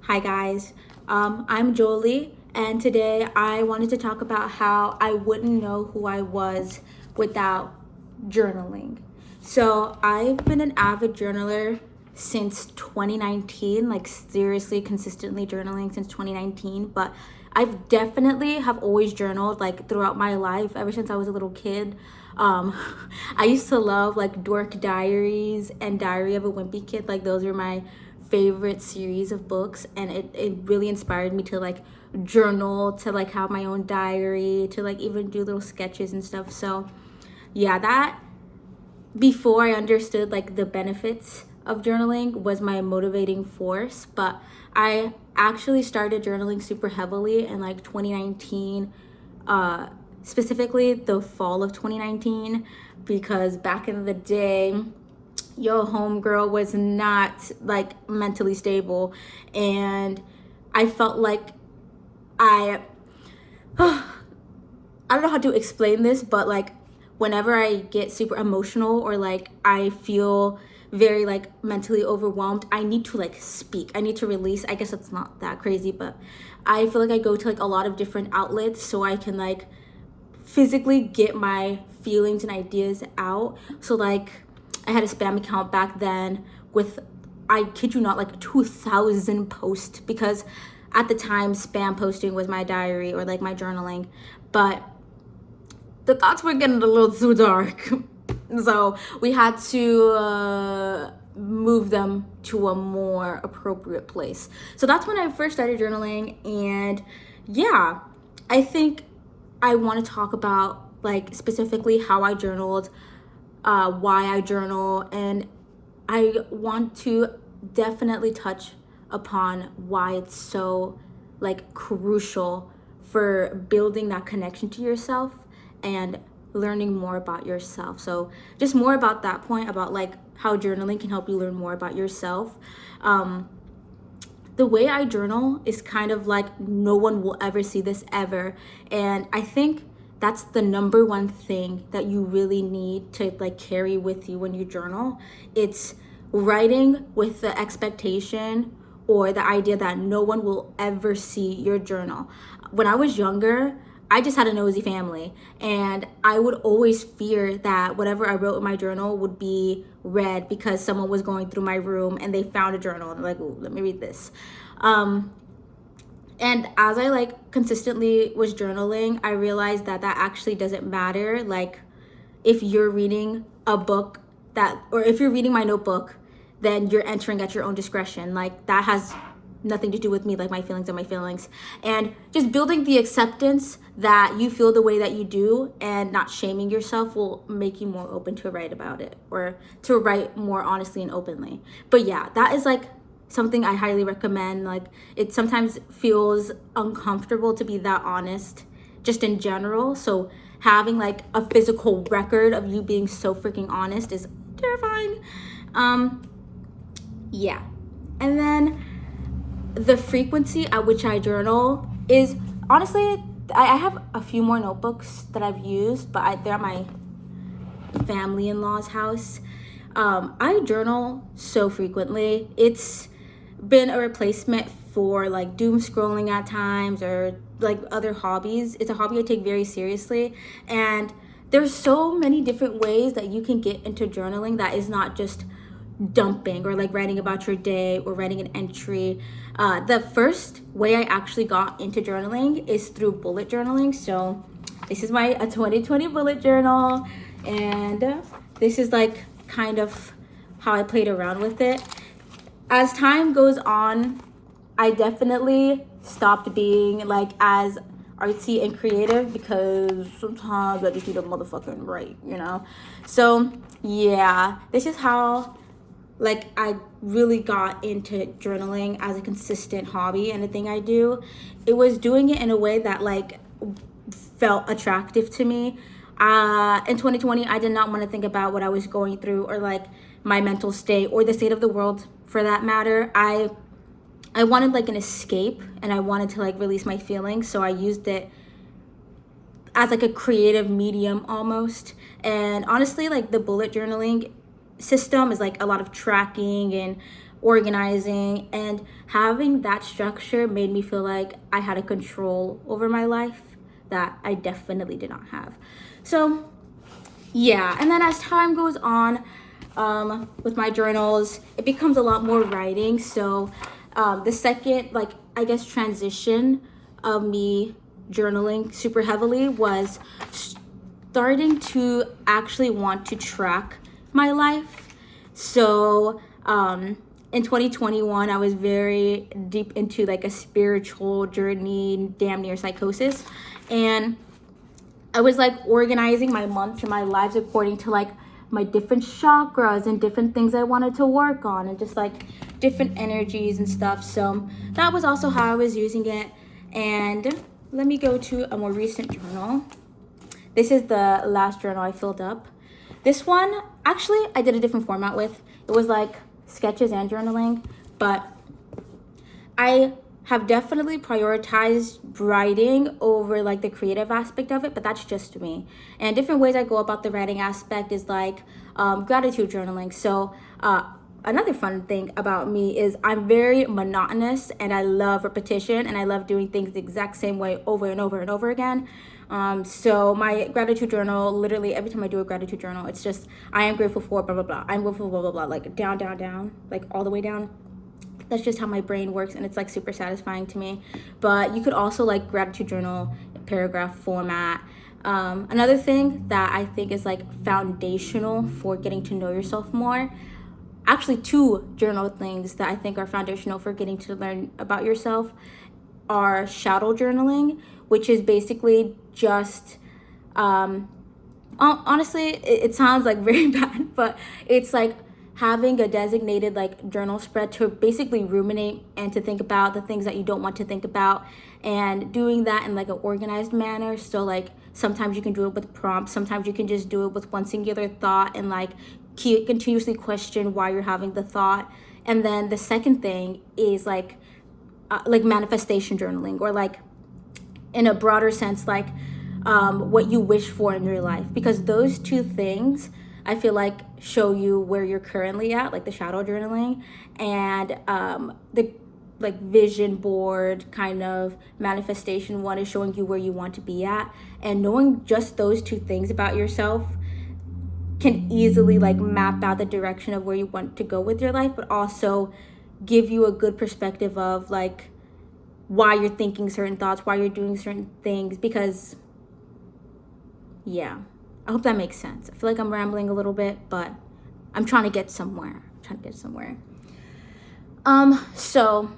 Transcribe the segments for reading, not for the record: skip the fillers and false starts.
Hi guys, I'm Jolie, and today I wanted to talk about how I wouldn't know who I was without journaling. So I've been an avid journaler since 2019, like seriously consistently journaling since 2019, but I've definitely have always journaled like throughout my life ever since I was a little kid. Um, I used to love like Dork Diaries and Diary of a Wimpy Kid. Like those were my favorite series of books, and it really inspired me to like journal, to like have my own diary, to like even do little sketches and stuff. So yeah, that before I understood like the benefits of journaling was my motivating force. But I actually started journaling super heavily in like 2019, specifically the fall of 2019, because back in the day, yo, homegirl was not like mentally stable, and I felt like I I don't know how to explain this, but like whenever I get super emotional or like I feel very like mentally overwhelmed, I need to like speak. I need to release. I guess it's not that crazy, but I feel like I go to like a lot of different outlets so I can like physically get my feelings and ideas out. So like I had a spam account back then with, I kid you not, like 2,000 posts, because at the time spam posting was my diary or like my journaling. But the thoughts were getting a little too dark. So we had to move them to a more appropriate place. So that's when I first started journaling. And yeah, I think I want to talk about like specifically how I journaled, why I journal, and I want to definitely touch upon why it's so like crucial for building that connection to yourself and learning more about yourself. So just more about that point about like how journaling can help you learn more about yourself. The way I journal is kind of like no one will ever see this ever, and I think that's the number one thing that you really need to like carry with you when you journal. It's writing with the expectation or the idea that no one will ever see your journal. When I was younger, I just had a nosy family, and I would always fear that whatever I wrote in my journal would be read because someone was going through my room and they found a journal and they're like, "Ooh, let me read this." And as I like consistently was journaling, I realized that that actually doesn't matter. Like if you're reading a book that, or if you're reading my notebook, then you're entering at your own discretion. Like that has nothing to do with me, like my feelings are my feelings. And just building the acceptance that you feel the way that you do and not shaming yourself will make you more open to write about it, or to write more honestly and openly. But yeah, that is like something I highly recommend. Like it sometimes feels uncomfortable to be that honest just in general. So having like a physical record of you being so freaking honest is terrifying. Yeah. And then the frequency at which I journal is honestly, I have a few more notebooks that I've used, but they're at my family-in-law's house. I journal so frequently. It's been a replacement for like doom scrolling at times or like other hobbies. It's a hobby I take very seriously, and there's so many different ways that you can get into journaling that is not just dumping or like writing about your day or writing an entry. The first way I actually got into journaling is through bullet journaling. So this is my 2020 bullet journal, and this is like kind of how I played around with it. As time goes on, I definitely stopped being like as artsy and creative because sometimes I just need a motherfucking write, you know? So yeah, this is how like I really got into journaling as a consistent hobby and a thing I do. It was doing it in a way that like felt attractive to me. In 2020, I did not want to think about what I was going through or like my mental state or the state of the world for that matter. I wanted like an escape, and I wanted to like release my feelings, so I used it as like a creative medium almost. And honestly, like the bullet journaling system is like a lot of tracking and organizing, and having that structure made me feel like I had a control over my life that I definitely did not have. So yeah, and then as time goes on, with my journals, it becomes a lot more writing. So the second, like, I guess, transition of me journaling super heavily was starting to actually want to track my life. So in 2021, I was very deep into like a spiritual journey, damn near psychosis. And I was like organizing my months and my lives according to like my different chakras and different things I wanted to work on, and just like different energies and stuff. So that was also how I was using it. And let me go to a more recent journal. This is the last journal I filled up. This one, actually, I did a different format with. It was like sketches and journaling, but I have definitely prioritized writing over like the creative aspect of it, but that's just me. And different ways I go about the writing aspect is like gratitude journaling. So another fun thing about me is I'm very monotonous, and I love repetition, and I love doing things the exact same way over and over and over again. So my gratitude journal, literally every time I do a gratitude journal, it's just, I am grateful for blah, blah, blah. I'm grateful for blah, blah, blah, like down, down, down, like all the way down. That's just how my brain works, and it's like super satisfying to me. But you could also like gratitude journal paragraph format. Another thing that I think is like foundational for getting to know yourself more, actually two journal things that I think are foundational for getting to learn about yourself, are shadow journaling, which is basically just honestly, it sounds like very bad, but it's like having a designated like journal spread to basically ruminate and to think about the things that you don't want to think about, and doing that in like an organized manner. So like sometimes you can do it with prompts, sometimes you can just do it with one singular thought and like continuously question why you're having the thought. And then the second thing is like manifestation journaling, or like in a broader sense, like what you wish for in your life, because those two things I feel like show you where you're currently at, like the shadow journaling, and the like vision board kind of manifestation one is showing you where you want to be at. And knowing just those two things about yourself can easily like map out the direction of where you want to go with your life, but also give you a good perspective of like why you're thinking certain thoughts, why you're doing certain things. Because yeah, I hope that makes sense. I feel like I'm rambling a little bit, but I'm trying to get somewhere. So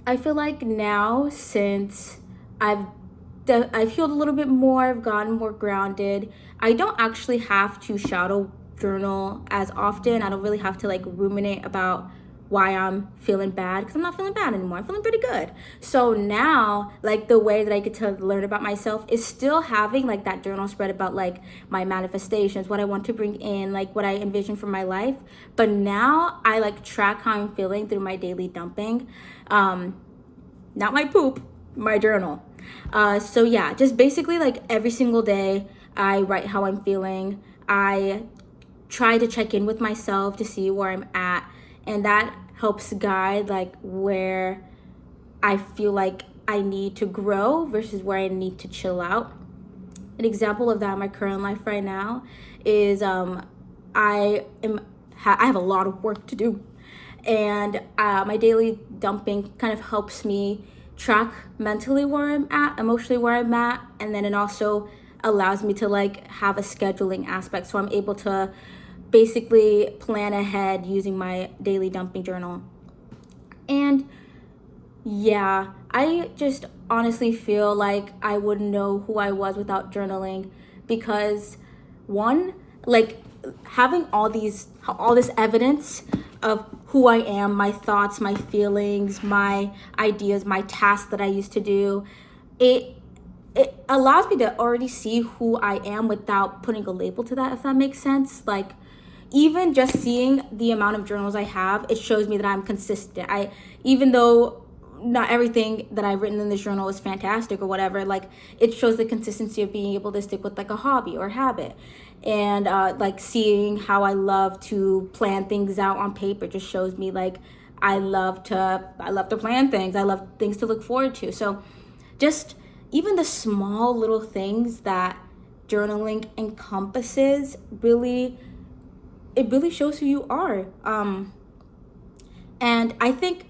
I feel like now, since I've healed a little bit more, I've gotten more grounded, I don't actually have to shadow journal as often. I don't really have to like ruminate about why I'm feeling bad, because I'm not feeling bad anymore. I'm feeling pretty good. So now, like, the way that I get to learn about myself is still having like that journal spread about like my manifestations, what I want to bring in, like what I envision for my life. But now I like track how I'm feeling through my daily dumping. Not my poop, my journal. So yeah, just basically like every single day I write how I'm feeling. I try to check in with myself to see where I'm at, and that helps guide like where I feel like I need to grow versus where I need to chill out. An example of that in my current life right now is I have a lot of work to do, and my daily dumping kind of helps me track mentally where I'm at, emotionally where I'm at, and then it also allows me to like have a scheduling aspect, so I'm able to basically plan ahead using my daily dumping journal. And yeah, I just honestly feel like I wouldn't know who I was without journaling, because one, like having all this evidence of who I am, my thoughts, my feelings, my ideas, my tasks that I used to do, it allows me to already see who I am without putting a label to that, if that makes sense. Like, even just seeing the amount of journals I have, it shows me that I'm consistent. Even though not everything that I've written in this journal is fantastic or whatever, like it shows the consistency of being able to stick with like a hobby or habit. And like seeing how I love to plan things out on paper just shows me like I love to plan things. I love things to look forward to. So just even the small little things that journaling encompasses really shows who you are. And I think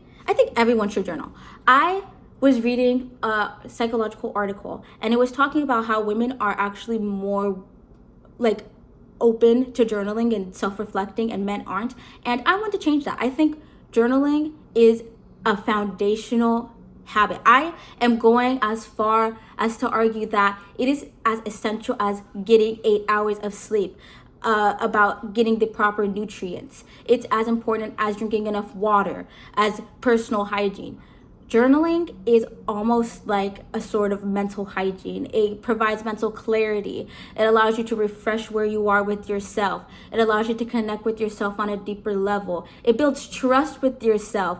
everyone should journal. I was reading a psychological article, and it was talking about how women are actually more like open to journaling and self-reflecting, and men aren't. And I want to change that. I think journaling is a foundational habit. I am going as far as to argue that it is as essential as getting 8 hours of sleep. About getting the proper nutrients. It's as important as drinking enough water, as personal hygiene. Journaling is almost like a sort of mental hygiene. It provides mental clarity. It allows you to refresh where you are with yourself. It allows you to connect with yourself on a deeper level. It builds trust with yourself.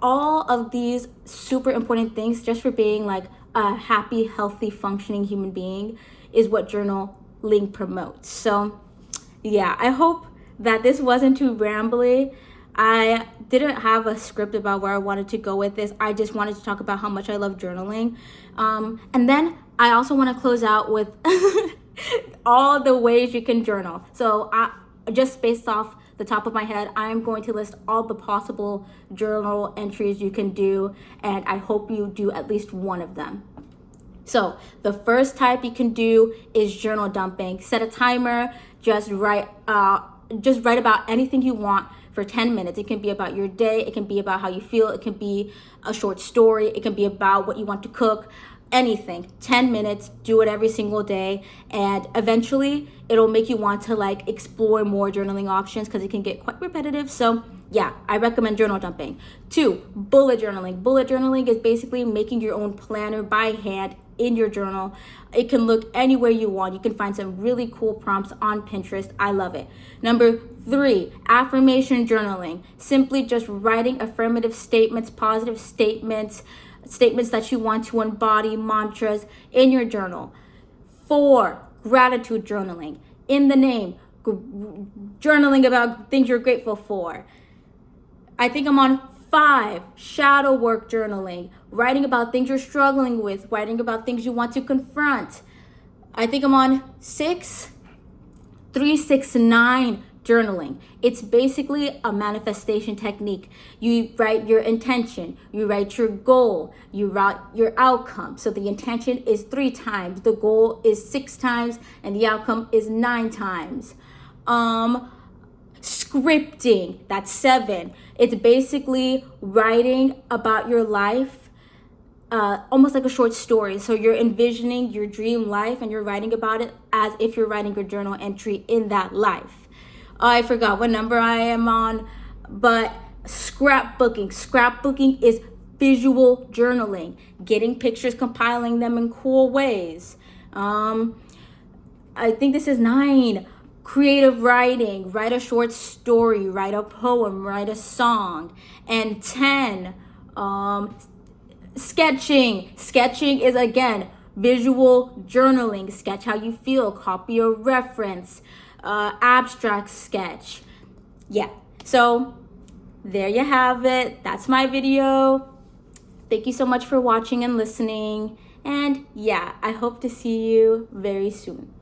All of these super important things just for being like a happy, healthy, functioning human being is what journaling promotes. So yeah, I hope that this wasn't too rambly. I didn't have a script about where I wanted to go with this. I just wanted to talk about how much I love journaling. And then I also want to close out with all the ways you can journal. So just based off the top of my head, I'm going to list all the possible journal entries you can do, and I hope you do at least one of them. So the first type you can do is journal dumping. Set a timer, just write about anything you want for 10 minutes. It can be about your day, it can be about how you feel, it can be a short story, it can be about what you want to cook, anything. 10 minutes, do it every single day, and eventually it'll make you want to like explore more journaling options because it can get quite repetitive. So yeah, I recommend journal dumping. 2, bullet journaling. Bullet journaling is basically making your own planner by hand in your journal. It can look anywhere you want. You can find some really cool prompts on Pinterest. I love it. Number 3, affirmation journaling. Simply just writing affirmative statements, positive statements that you want to embody, mantras in your journal. 4, gratitude journaling. In the name, journaling about things you're grateful for. I think I'm on 5, shadow work journaling, writing about things you're struggling with, writing about things you want to confront. I think I'm on 6, 369 journaling. It's basically a manifestation technique. You write your intention, you write your goal, you write your outcome. So the intention is 3 times, the goal is 6 times, and the outcome is 9 times. Scripting, that's 7. It's basically writing about your life, almost like a short story. So you're envisioning your dream life and you're writing about it as if you're writing your journal entry in that life. I forgot what number I am on, but scrapbooking. Scrapbooking is visual journaling, getting pictures, compiling them in cool ways. I think this is 9. Creative writing, write a short story, write a poem, write a song. And 10, sketching. Sketching is, again, visual journaling. Sketch how you feel, copy a reference, abstract sketch. Yeah, so there you have it. That's my video. Thank you so much for watching and listening. And yeah, I hope to see you very soon.